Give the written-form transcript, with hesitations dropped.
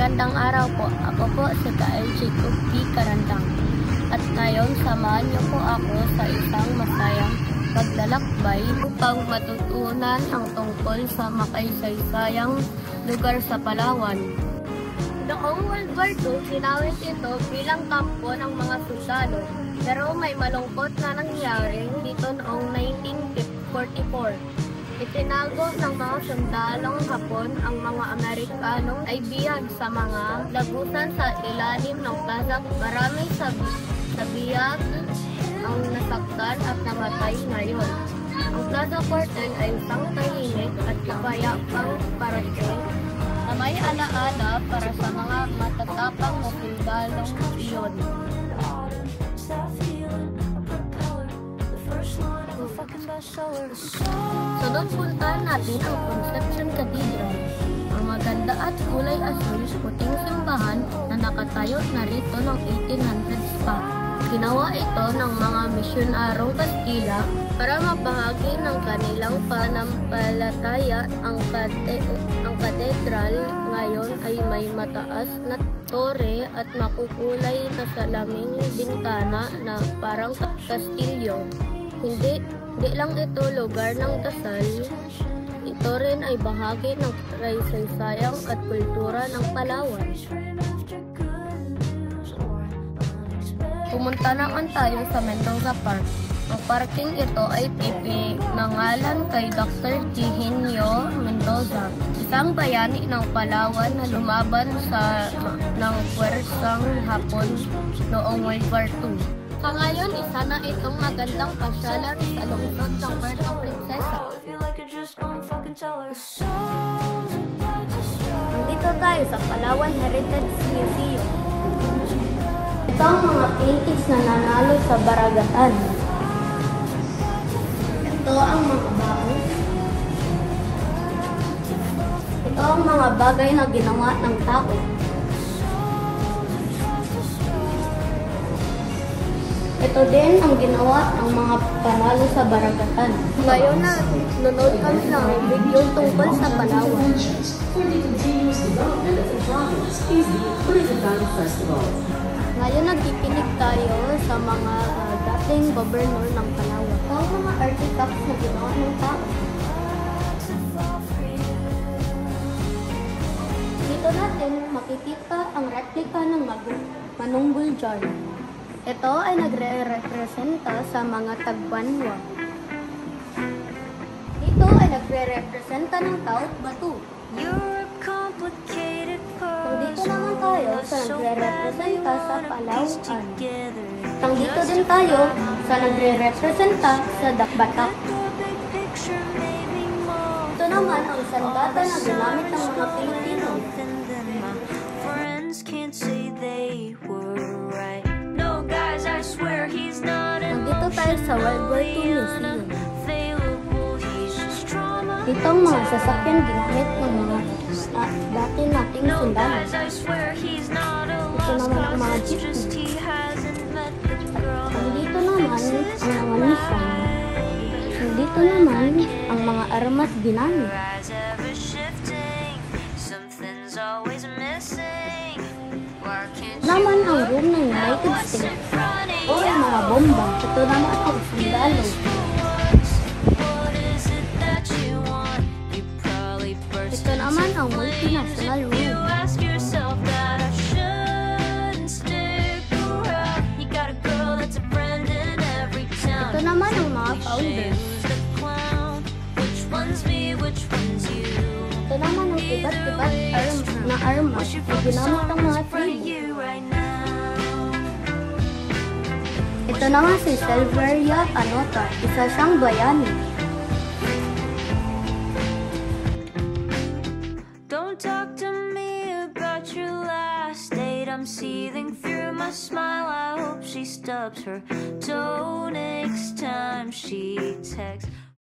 Magandang araw po. Ako po si Kyle Jacob P. Karandang. At ngayon, samahan niyo po ako sa isang masayang paglalakbay upang matutunan ang tungkol sa makaysaysayang lugar sa Palawan. Noong World War II, ginamit ito bilang kampo ng mga sundalo. Pero may malungkot na nangyari dito noong 1944. Itinago ng mga sundalong Hapon ang mga Amerikanong ay biyag sa mga lagusan sa ilalim ng Plaza. Marami sa biyag ang nasaktan at namatay ngayon. Ang Plaza Quarter ay isang tahimik at kapayapang parasyon na may alaala para sa mga matatapang na sundalong iyon. Sunod puntahan natin ang Conception Cathedral. Ang maganda at kulay asul, puting simbahan na nakatayo na rito ng 1800s pa. Ginawa ito ng mga misyonarong Kastila para mabahagi ng kanilang panampalataya. Ang katedral ngayon ay may mataas na tore at makukulay na salaming bintana na parang kastilyo. Hindi lang ito lugar ng dasal, ito rin ay bahagi ng kasaysayang at kultura ng Palawan. Pumunta naman tayo sa Mendoza Park. Ang parking ito ay ipinangalan kay Dr. Higinio Mendoza, isang bayani ng Palawan na lumaban ng puwersang Hapon noong World War II. Sa ngayon, isa na itong magandang pasyalan sa lungsod ng Puerto Princesa. Nandito tayo sa Palawan Heritage Museum. Ito ang mga paintings na nanalo sa Baragatan. Ito ang mga baon. Ito ang mga bagay na ginawa ng tao. Ito din ang ginawa ng mga panalo sa Baragatan. Ngayon na, nanood kami ng video tungkol sa Palawan. Ngayon nagkikinig tayo sa mga dating gobernur ng Palawan. Ito ang mga artifacts na ginawa ng tao. Dito natin makikita ang replika ng Manunggul Jar. Ito ay nagre-representa sa mga Tagbanwa. Dito ay nagre-representa ng Taot Batu. Nandito naman tayo sa nagre-representa sa Palawan. Nandito din tayo sa nagre-representa sa Dakbatak. Ito naman ang sandata na ginamit ng mga Pilipino. Nandito tayo sa World War II Museum. Dito ang mga sasakyan ginamit ng mga dati nating sundalo. Ito naman ang mga jeepney. Nandito naman ang mga Nissan. Nandito naman ang mga armas ginamit. Naman ang room ng United States o ang mga bomba. Ito naman ang sundalo. Ito naman ang multinational room. Ito naman ang mga founders. Ito naman ang iba't-iba't na armas na ginamit ng mga tribo. Ito naman si Silveria Anota, isa siyang bayani. Don't talk to me about your last date. I'm seething through my smile. I hope she stubs her toe next time she texts.